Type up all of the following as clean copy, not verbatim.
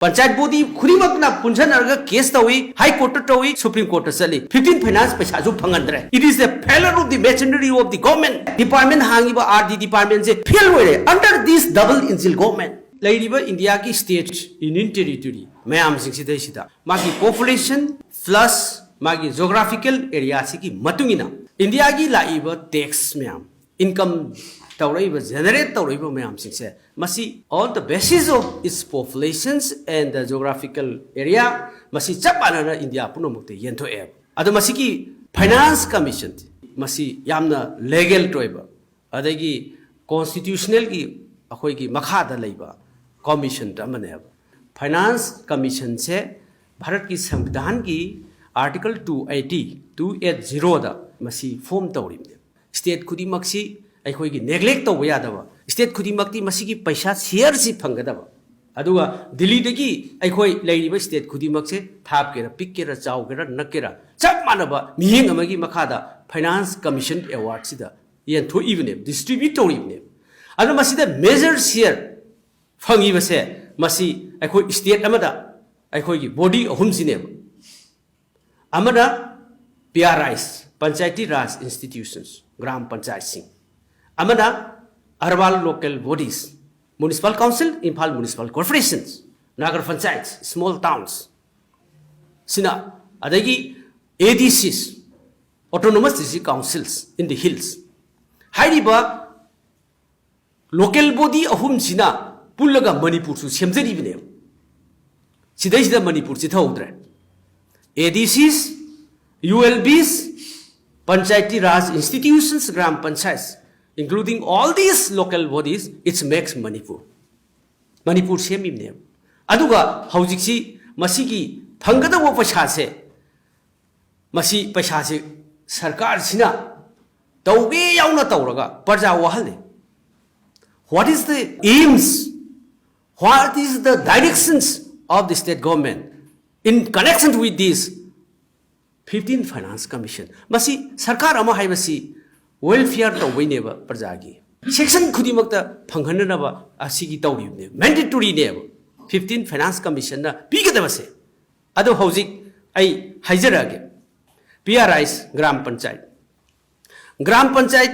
Panchayat body खुरीमकना पुंजनरगा case तवी हाई कोर्ट तवी सुप्रीम कोर्ट चली 15 फाइनेंस पैसा जो फंगंद्रे it is the failure of the machinery of the government department हांगिबा आरडी डिपार्टमेंट से फेल होरे under this double engine government लेरिबा इंडिया की स्टेट यूनियन टेरिटरी मैम सिंसिदा मागी पॉपुलेशन प्लस मागी ज्योग्राफिकल एरिया की मतुंगिना इंडिया की लाइबा टैक्स मैम इनकम generate मैम सिंसे मसी on the basis of its populations and the geographical area मसी चप मानना इंडिया पुनमुक्ते यंथोए अदो मसी की फाइनेंस कमीशन मसी यामना legal टोइबा अदगी constitutional की अखोई की मखादा लेबा कमीशन तमने फाइनेंस कमीशन से भारत की संविधान की आर्टिकल 280 दा मसी फॉर्म तौरिबने स्टेट खुदी मक्सी अखोई की नेग्लेक्ट तब यादव स्टेट खुदिमक्ति मसीगी पैसा शेयर से फंगदब अदुगा दिल्ली दगी अखोई लेरिबा स्टेट खुदिमक से थापकेरा पिक्केरा चाउकेरा नक्केरा चप मानबा मिहिंग अमगी मखादा फाइनेंस कमीशन अवार्ड सिदा येंथो इवने डिस्ट्रीब्यूट तौरिबने अदु मसीदा मेजर शेयर फंगिबसे मसी अखोई स्टेट अमदा अखोई की बॉडी अहुम सिने अमदा पीआरआईस पंचायती राज इंस्टीट्यूशंस ग्राम पंचायत सिंह अमदा urban local bodies municipal council Imphal municipal corporations Nagar Panchayat small towns सिना अदगी ADCs autonomous district councils in the hills हाइरिबा लोकल बॉडी अहुम सिना पुल्लगा मणिपुर सु सेमजरिबने सिदैसिदा मणिपुर सिथौद्रे ADCs ULBs Panchayati Raj institutions Gram Panchayat including all these local bodies, it makes Manipur. Manipur same name. Aduga haujiksi masigi phangada wo paisa se masi paisa se sarkar sina tauge yauna tauraga parja wahale. What is the aims? What is the directions of the state government in connection with this 15th Finance Commission? Masi sarkar ama haibasi welfare to wineba prajagi section khudimakta phanghanaba asigi tawribne mandatory ne 15 finance commission na pigadabase ado hojik ai haijarage PRIs gram panchayat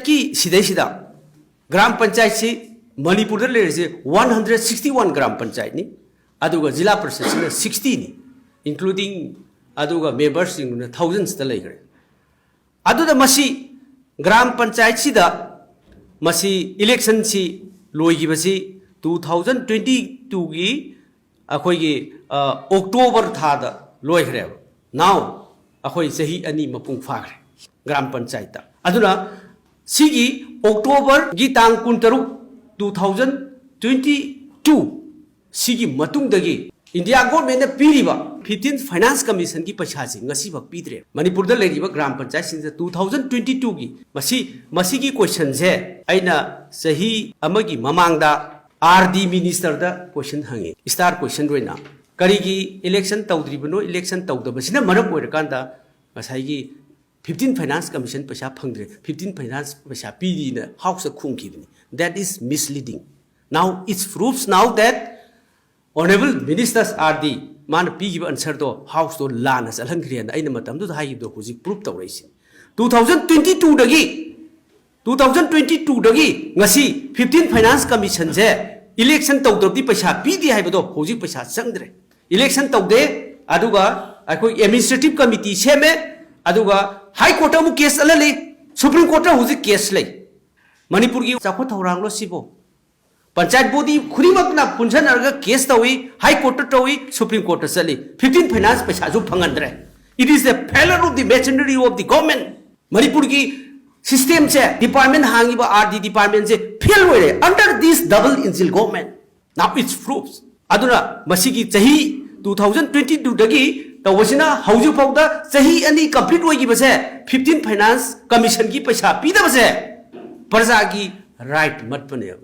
ki sida gram panchayat si manipur da lere 161 gram panchayat ni aduga jila prashad na 60 ni including aduga members in thousands da legre adu da masi ग्राम पंचायत सिदा मसी election सी लोइगिबसी 2022 की अखोई की October थादा लोइखरे now अखोई सही अनि मपुंग फाखरे ग्राम panchayat अदुना सिगी October की तांग 2022 सिगी मतुंग दगी India government ने पीरिबा 15th finance commission की पैसा से ngasi bak pidre manipur da leiriba gram panchayat sin 2022 की मसी की क्वेश्चन से aina sahi amagi mamang da RD minister da question hangi star question roina kari gi election tawdribano election tawdabasina maram oirakanda ngasai gi 15th finance commission पैसा phangdre 15th finance पैसा pidi na house khungkibni that is misleading now it proves now that honorable ministers are the man pigi answer to house to lana salhan krian aina matam do hai do huji proof tawraisi 2022 dagi ngasi 15 finance commission je election tawdrobdi paisa pidi hai bodo huji paisa changdre election tawde aduga akoi administrative committee seme aduga high court mu case alale supreme court huji case lei manipur gi chakho thorang lo sibo panchayat body खुरीमकना पुंजनरगा case तवी high court तवी supreme court चली 15 finance पैसा जो फंगंद्रे it is the failure of the machinery of the government Manipur की system से डिपार्टमेंट हांगिबा आरडी डिपार्टमेंट से फेल होरे under this double engine government now it's proofs अदुना मसीगी चाही 2022 दगी तवसिना हौजु फौदा चाही अनि कंप्लीट होगिबसे 15 फाइनेंस कमीशन की पैसा पीदबसे प्रजा की राइट मत बने